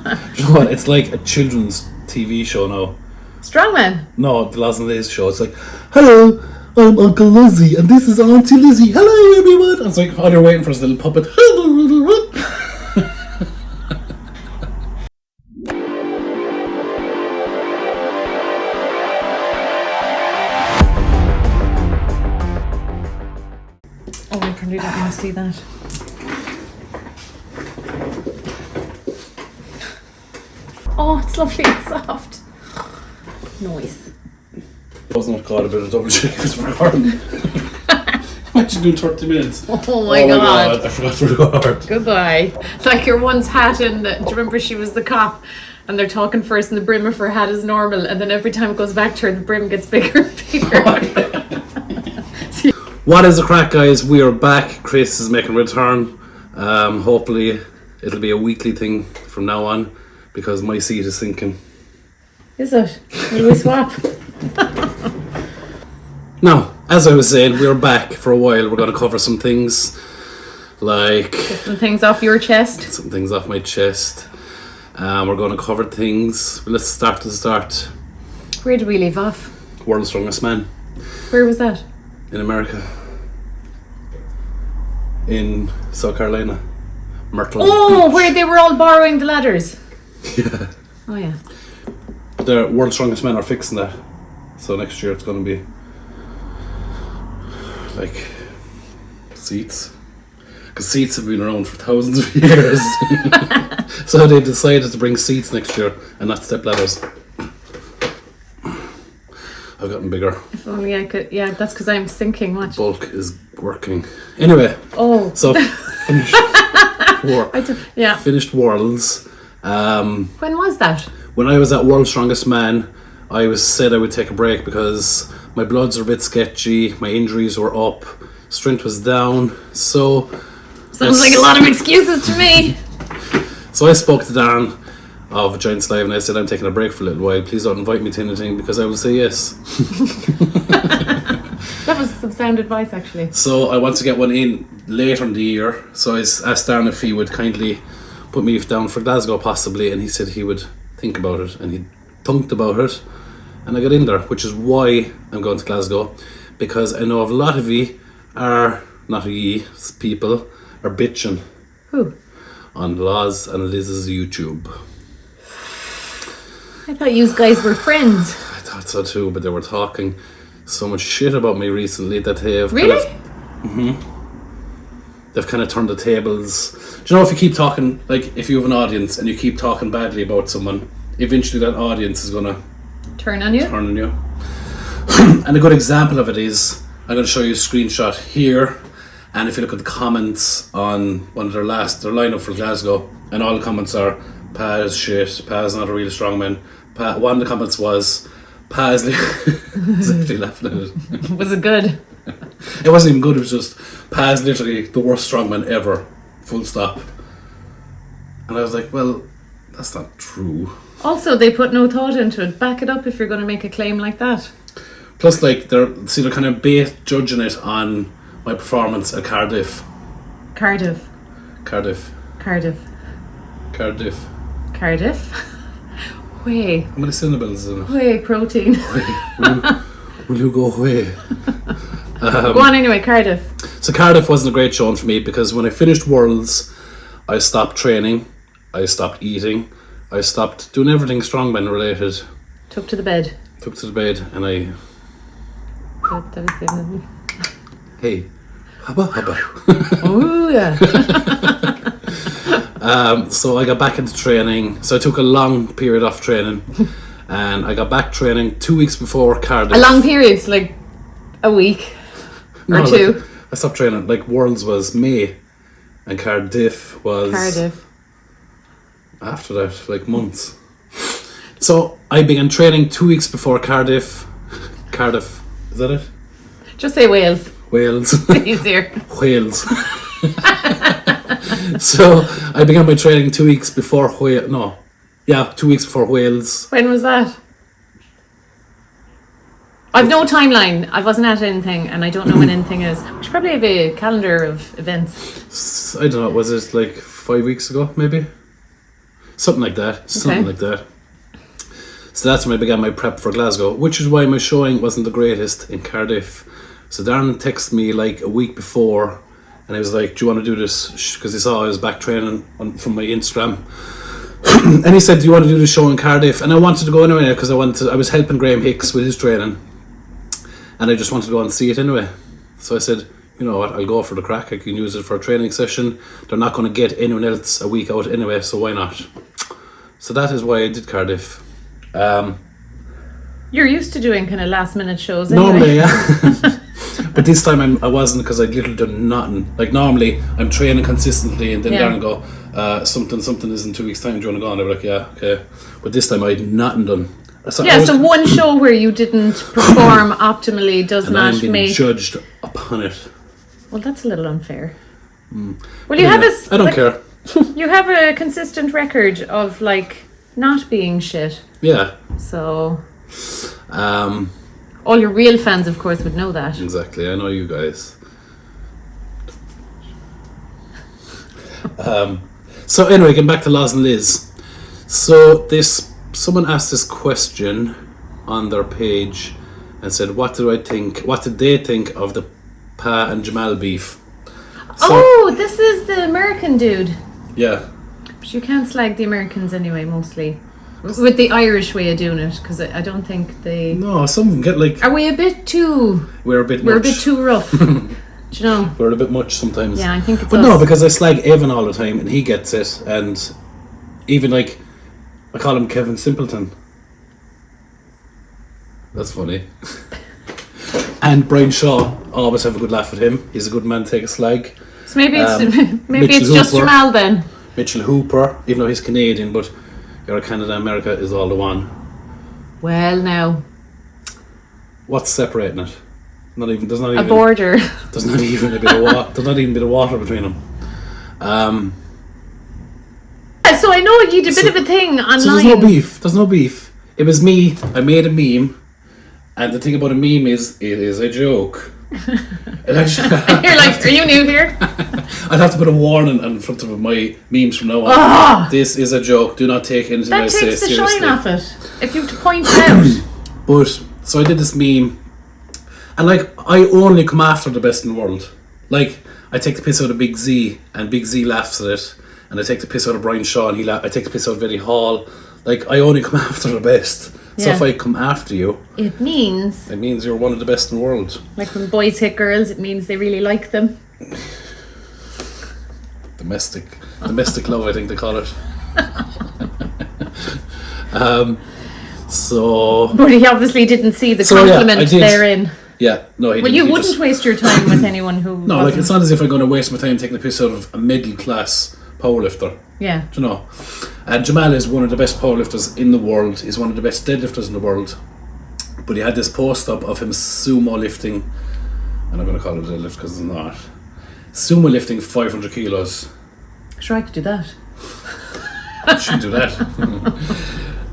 You know what? It's like a children's TV show now. Strongman? No, the Loz Liz show. It's like, hello, I'm Uncle Lizzie, and this is Auntie Lizzie. Hello, everyone. It's like, oh, you're waiting for his little puppet. Oh, I probably don't want to see that. Oh, it's lovely and soft. Nice. I wasn't caught a bit of double check because we're recording. Imagine doing 30 minutes. Oh my god. I forgot to record. Goodbye. Like your one's hatin. Do you remember she was the cop? And they're talking first, and the brim of her hat is normal, and then every time it goes back to her, the brim gets bigger and bigger. What is the crack, guys? We are back. Chris is making a return. Hopefully it'll be a weekly thing from now on because my seat is sinking. Is it? Will we swap? Now, as I was saying, we're back for a while. We're going to cover some things like... Get some things off your chest. Some things off my chest. We're going to cover things. Let's start to the start. Where did we leave off? World's Strongest Man. Where was that? In America. In South Carolina. Myrtle Oh, Beach. where they were all borrowing the ladders. Yeah. Oh yeah. The World's Strongest Men are fixing that. So next year it's going to be like seats. Because seats have been around for thousands of years. So they decided to bring seats next year and not step ladders. I've gotten bigger. If only I could. Yeah, that's because I'm sinking. Watch. Bulk is working. Anyway. Oh. So finished Worlds. When was that? When I was at World's Strongest Man, I said I would take a break because my bloods are a bit sketchy, my injuries were up, strength was down, so... Sounds like a lot of excuses to me. So I spoke to Dan of Giants Live and I said, I'm taking a break for a little while, please don't invite me to anything because I will say yes. That was some sound advice actually. So I want to get one in later in the year, so I asked Dan if he would kindly put me down for Glasgow possibly, and he said he would think about it, and he thunked about it, and I got in there, which is why I'm going to Glasgow, because I know a lot of ye are, not ye, people, are bitching. Who? On Loz and Liz's YouTube. I thought you guys were friends. I thought so too, but they were talking so much shit about me recently that they have really? They've kind of turned the tables. Do you know, if you keep talking, like if you have an audience and you keep talking badly about someone, eventually that audience is going to turn on you. And a good example of it is, I'm going to show you a screenshot here, and if you look at the comments on one of their lineup for Glasgow, and all the comments are, Pa is shit, Pa is not a really strong man. One of the comments was, Pa is I was actually laughing at it. Was it good? It wasn't even good, it was just, Pa is literally the worst strongman ever, full stop. And I was like, well, that's not true. Also, they put no thought into it. Back it up if you're going to make a claim like that. Plus, like, they're kind of judging it on my performance at Cardiff. Cardiff. Whey. How many syllables in it? Whey protein. Will you go away? Go on anyway, Cardiff. So Cardiff wasn't a great showing for me because when I finished Worlds, I stopped training, I stopped eating, I stopped doing everything strongman related. Took to the bed and I... Hey, hubba. Oh yeah. So I got back into training. So I took a long period off training, and I got back training 2 weeks before Cardiff. A long period, like a week or two. Like, I stopped training. Like Worlds was May, and Cardiff was after that, like months. So I began training 2 weeks before Cardiff. Cardiff, is that it? Just say Wales. Wales. It's easier. Wales. So I began my training 2 weeks before 2 weeks before Wales. When was that? I've no timeline. I wasn't at anything, and I don't know when anything is. We should probably have a calendar of events. I don't know. Was it like 5 weeks ago, maybe? Something like that. Something Okay. like that. So that's when I began my prep for Glasgow, which is why my showing wasn't the greatest in Cardiff. So Darren texted me like a week before, and I was like, "Do you want to do this?" Because he saw I was back training from my Instagram, and he said, "Do you want to do the show in Cardiff?" And I wanted to go anyway because I was helping Graham Hicks with his training, and I just wanted to go and see it anyway. So I said, "You know what? I'll go for the crack. I can use it for a training session. They're not going to get anyone else a week out anyway, so why not?" So that is why I did Cardiff. You're used to doing kind of last minute shows anyway. Normally, yeah. But this time I wasn't, because I'd literally done nothing. Like normally I'm training consistently, and then Yeah. Darren go, something is in 2 weeks' time, do you want to go? And I'd be like, yeah, okay. But this time I'd nothing done. So one show where you didn't perform optimally does and I'm not being make... judged upon it. Well, that's a little unfair. Well, you have I don't care. You have a consistent record of like not being shit. Yeah. So all your real fans, of course, would know that. Exactly. I know you guys. So anyway, getting back to Loz and Liz. So someone asked this question on their page and said, what did they think of the Pa and Jamal beef? So, This is the American dude. yeah. But you can't slag the Americans anyway, mostly. With the Irish way of doing it, because I don't think they... No, some get like... Are we a bit too... We're a bit too rough. Do you know? We're a bit much sometimes. Yeah, I think it's But us. no, because I slag Evan all the time and he gets it, and even like I call him Kevin Simpleton. That's funny. And Brian Shaw, always have a good laugh at him. He's a good man to take a slag. So maybe it's Mitchell it's just Hooper. Jamal then. Mitchell Hooper, even though he's Canadian, but you're Canada, America is all the one. Well, now What's separating it? There's not a even border. There's not even a bit of water. There's not even a bit of water between them. So I know you did a bit of a thing online. So there's no beef. It was me. I made a meme, and the thing about a meme is it is a joke. It actually, You're like, are you new here? I'd have to put a warning in front of my memes from now on. This is a joke. Do not take anything I That say takes the seriously. shine off it. If you have to point it out. But so I did this meme, and like I only come after the best in the world. Like I take the piss out of Big Z, and Big Z laughs at it, and I take the piss out of Brian Shaw, and I take the piss out of Eddie Hall. Like I only come after the best. So Yeah. if I come after you, It means, it means you're one of the best in the world. like when boys hit girls, it means they really like them. Domestic love, I think they call it. So But he obviously didn't see the So, yeah, compliment I did. therein. yeah, no, he Well, didn't. you He wouldn't just- waste your time with anyone who No, like wasn't. it's not as if I'm going to waste my time taking the piss out of a middle class powerlifter. Yeah. Do you know? And Jamal is one of the best powerlifters in the world. He's one of the best deadlifters in the world. But he had this post up of him sumo lifting, and I'm going to call it a deadlift because it's not. Sumo lifting 500 kilos. Sure, I could do that. Should do that.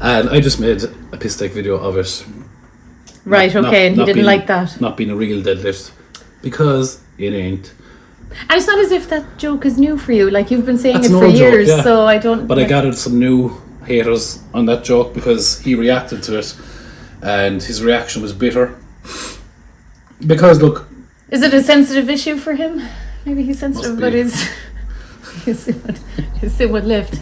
And I just made a piss take video of it. Right, Not- okay, and he not didn't being- like that. Not being a real deadlift. Because it ain't. And it's not as if that joke is new for you. Like, you've been saying That's it an for old joke, years, yeah. so I don't... But I gathered some new haters on that joke because he reacted to it, and his reaction was bitter. Because look, Is it a sensitive issue for him? Maybe he's sensitive Must about be. his sumo lift.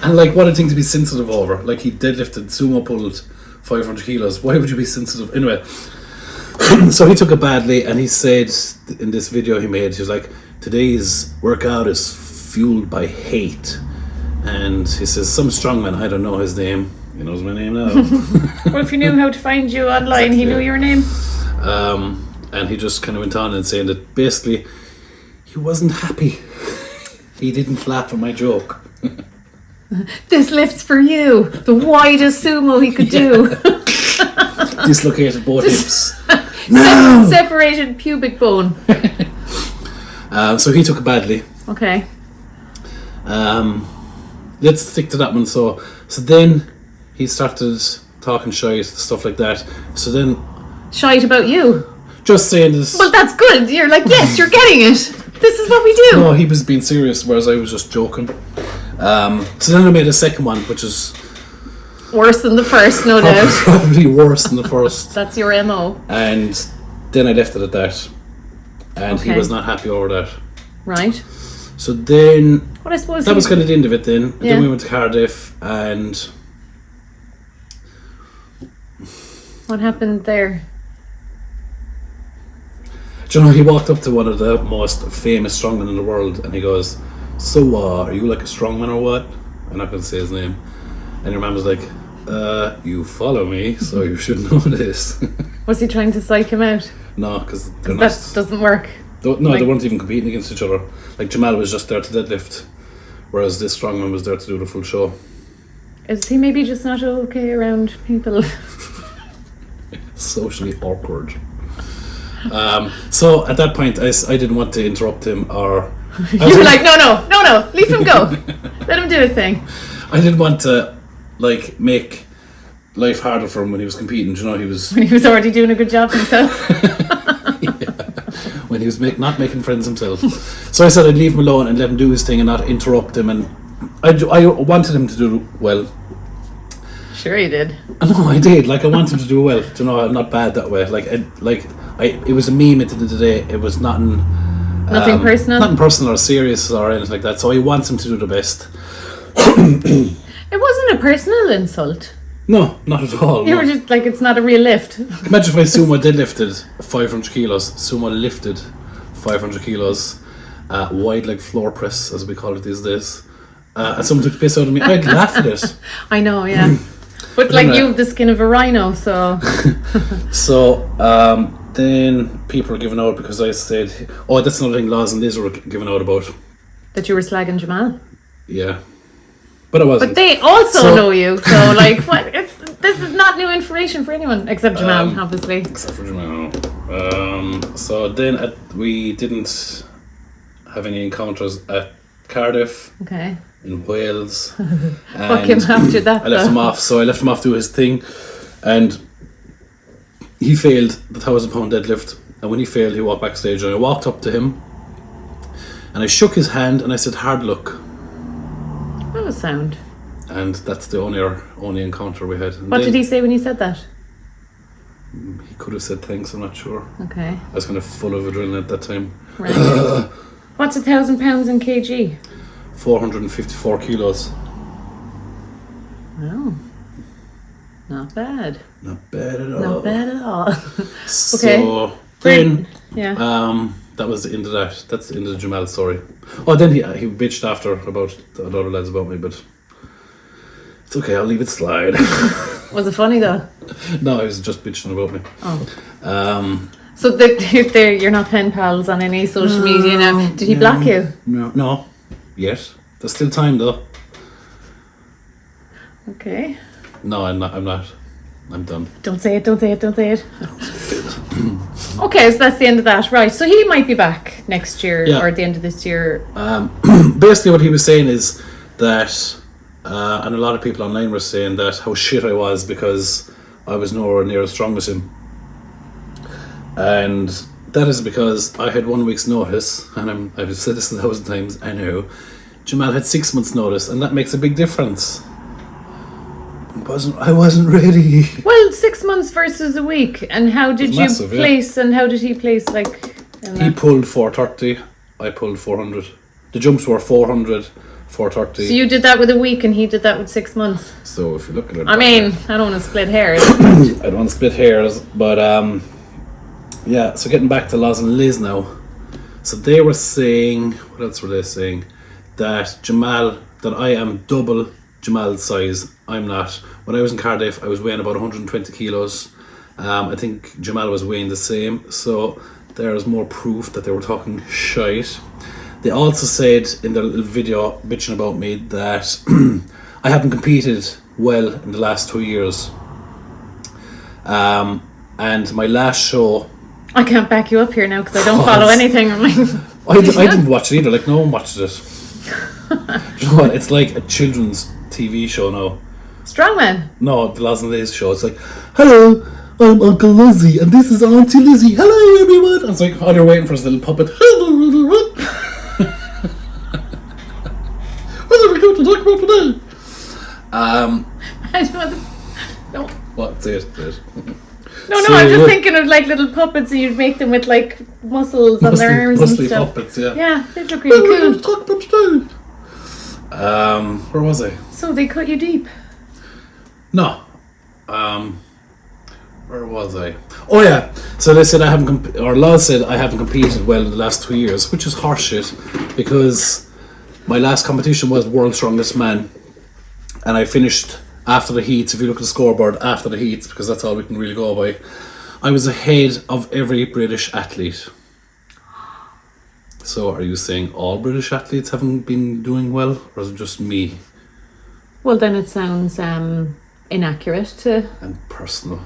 and like what a thing to be sensitive over. Like he deadlifted, sumo pulled 500 kilos. Why would you be sensitive? Anyway, so he took it badly, and he said in this video he made, he was like, today's workout is fueled by hate. And he says, some strongman, I don't know his name. He knows my name now. Well, if you knew how to find you online, he knew your name. And he just kind of went on and saying that basically he wasn't happy. He didn't laugh at my joke. This lift's for you. The widest sumo he could do. Dislocated both hips. Separated pubic bone. So he took it badly. Okay. Let's stick to that one. So then he started talking shite, stuff like that. So then Shite about you. just saying this. Well, that's good. You're like, yes, you're getting it. This is what we do. No, he was being serious, whereas I was just joking. So then I made a second one, which is Worse than the first, no doubt. probably worse than the first. That's your MO. And then I left it at that. And he Okay. was not happy over that. Right. So then, But I suppose that was kind of the end of it then. And Yeah. then we went to Cardiff, and what happened there? do you know, he walked up to one of the most famous strongmen in the world, and he goes, "So, are you like a strongman or what?" I'm not going to say his name. And your man was like, "You follow me, so you should know this." Was he trying to psych him out? No, because they're That not. doesn't work. No, like- they weren't even competing against each other. Like Jamal was just there to deadlift, whereas this strongman was there to do the full show. Is he maybe just not okay around people? Socially awkward. So at that point, I didn't want to interrupt him, or You were like, no, leave him go. Let him do his thing. I didn't want to like make life harder for him when he was competing. Do you know, he was When he was already doing a good job himself. when he was not making friends himself. So I said I'd leave him alone and let him do his thing and not interrupt him. And I wanted him to do well. Sure he did. No, I did. Like, I want him to do well. Do you know, I'm not bad that way. It was a meme at the end of the day. It was nothing Nothing personal? nothing personal or serious or anything like that. So I want him to do the best. It wasn't a personal insult. No, not at all. You no. were just like, it's not a real lift. Imagine if I sumo deadlifted 500 kilos, sumo lifted 500 kilos, wide leg floor press, as we call it these days, and someone took the piss out of me. I'd laugh at it. I know, yeah. But like, anyway. you have the skin of a rhino, so... So then people were giving out because I said, "Oh, that's another thing Loz and Liz were giving out about." That you were slagging Jamal. Yeah, but I wasn't. But they also So- know you, so like, what? This is not new information for anyone, except Jamal, obviously. Except for Jamal. So then we didn't have any encounters at Cardiff, Okay. in Wales. Fuck him and after that, I left though. him off. So I left him off do his thing, and he failed the 1,000-pound deadlift. And when he failed, he walked backstage, and I walked up to him, and I shook his hand, and I said, "Hard luck." That was sound. And that's the only encounter we had. And What then did he say when he said that? He could have said thanks. I'm not sure. Okay. I was kind of full of adrenaline at that time. Right. What's 1,000 pounds in kg? 454 kilos. Oh. Not bad. Not bad at all. Not bad at all. So then, Yeah. that was the end of that. That's the end of the Jamal story. Oh, then he bitched after about the other lads about me, but it's okay. I'll leave it slide. Was it funny though? No, he was just bitching about me. Oh. So you're not pen pals on any social media now. Did he block you? No, yet. There's still time though. Okay. No, I'm not. I'm done. Don't say it. Okay, so that's the end of that. Right. So he might be back next year Yeah. or at the end of this year. Basically, what he was saying is that, and a lot of people online were saying that how shit I was because I was nowhere near as strong as him. And that is because I had 1 week's notice, and I've said this 1,000 times, I know. Jamal had 6 months' notice, and that makes a big difference. I wasn't ready. Well, 6 months versus a week. And how did you massive, yeah. place? And how did he place? Like, in He that? pulled 430, I pulled 400. The jumps were 400, 430. So you did that with a week, and he did that with 6 months. So if you look at it, I mean, I don't want to split hairs. I don't want to split hairs, but yeah. So getting back to Loz and Liz now. So they were saying, what else were they saying? That I am double Jamal's size. I'm not. When I was in Cardiff, I was weighing about 120 kilos. I think Jamal was weighing the same. So there's more proof that they were talking shite. They also said in their little video bitching about me that I haven't competed well in the last 2 years. And my last show, I can't back you up here now because I don't follow anything. I'm like, I didn't watch it either. Like, no one watches it. You know what? It's like a children's TV show now. Strongman. No, the Loz and Liz show. It's like, hello, I'm Uncle Lizzie, and this is Auntie Lizzie. Hello, everyone. And it's like, oh, they're waiting for his little puppet. Whether we go to the I don't. No. What? Say it. No, I'm just thinking of like little puppets, and you'd make them with like muscles on their arms and stuff. Puppets, yeah. Yeah, they'd look really cool. Where was I? So they cut you deep. No. Where was I? Oh yeah. So they said Loz said I haven't competed well in the last 2 years, which is horseshit, because my last competition was World's Strongest Man, and I finished after the heats. If you look at the scoreboard after the heats, because that's all we can really go by, I was ahead of every British athlete. So are you saying all British athletes haven't been doing well, or is it just me? Well, then it sounds inaccurate to. And personal.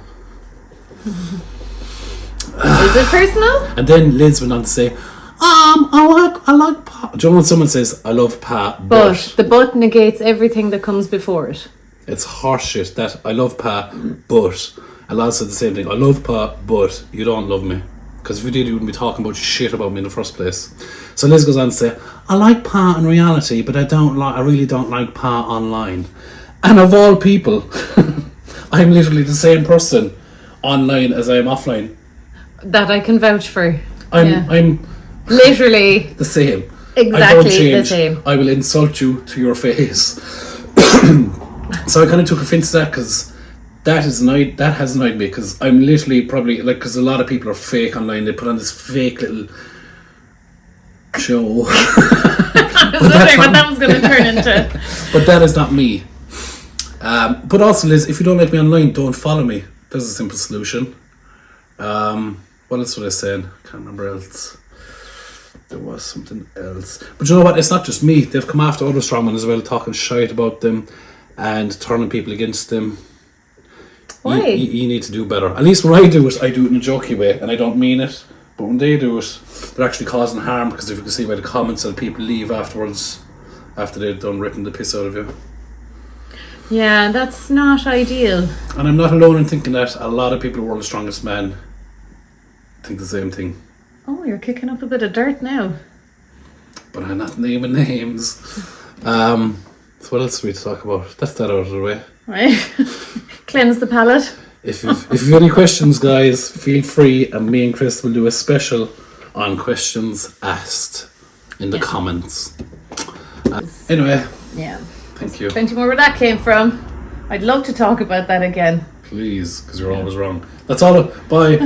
Is it personal? And then Liz went on to say, I like Pa. Do you know when someone says, I love Pa, But the but negates everything that comes before it. It's horseshit that I love Pa, but. And Loz said the same thing. I love Pa, but you don't love me. Because if you did, you wouldn't be talking about shit about me in the first place. So Liz goes on to say, I like Pa in reality, but I really don't like Pa online. And of all people, I'm literally the same person online as I am offline. That I can vouch for. I'm literally the same. Exactly I don't change. the same. I will insult you to your face. So I kind of took offense to that, because that has annoyed me, because I'm literally probably like, because a lot of people are fake online. They put on this fake little show. I was wondering what that was going to turn into. But that is not me. But also, Liz, if you don't like me online, don't follow me. There's a simple solution. What else was I saying? Can't remember else. There was something else. But you know what? It's not just me. They've come after other strongmen as well, talking shite about them and turning people against them. Why? You need to do better. At least when I do it in a jokey way, and I don't mean it. But when they do it, they're actually causing harm, because if you can see by the comments that people leave afterwards, after they've done ripping the piss out of you. Yeah, that's not ideal. And I'm not alone in thinking that. A lot of people who are the strongest man think the same thing. Oh, you're kicking up a bit of dirt now. But I'm not naming names. So what else do we talk about? That's that out of the way. Right. Cleanse the palate. If you've any questions, guys, feel free, and me and Chris will do a special on questions asked in the comments. Anyway. Yeah. Thank you. Plenty more where that came from. I'd love to talk about that again. Please, because you're always wrong. That's all. Bye.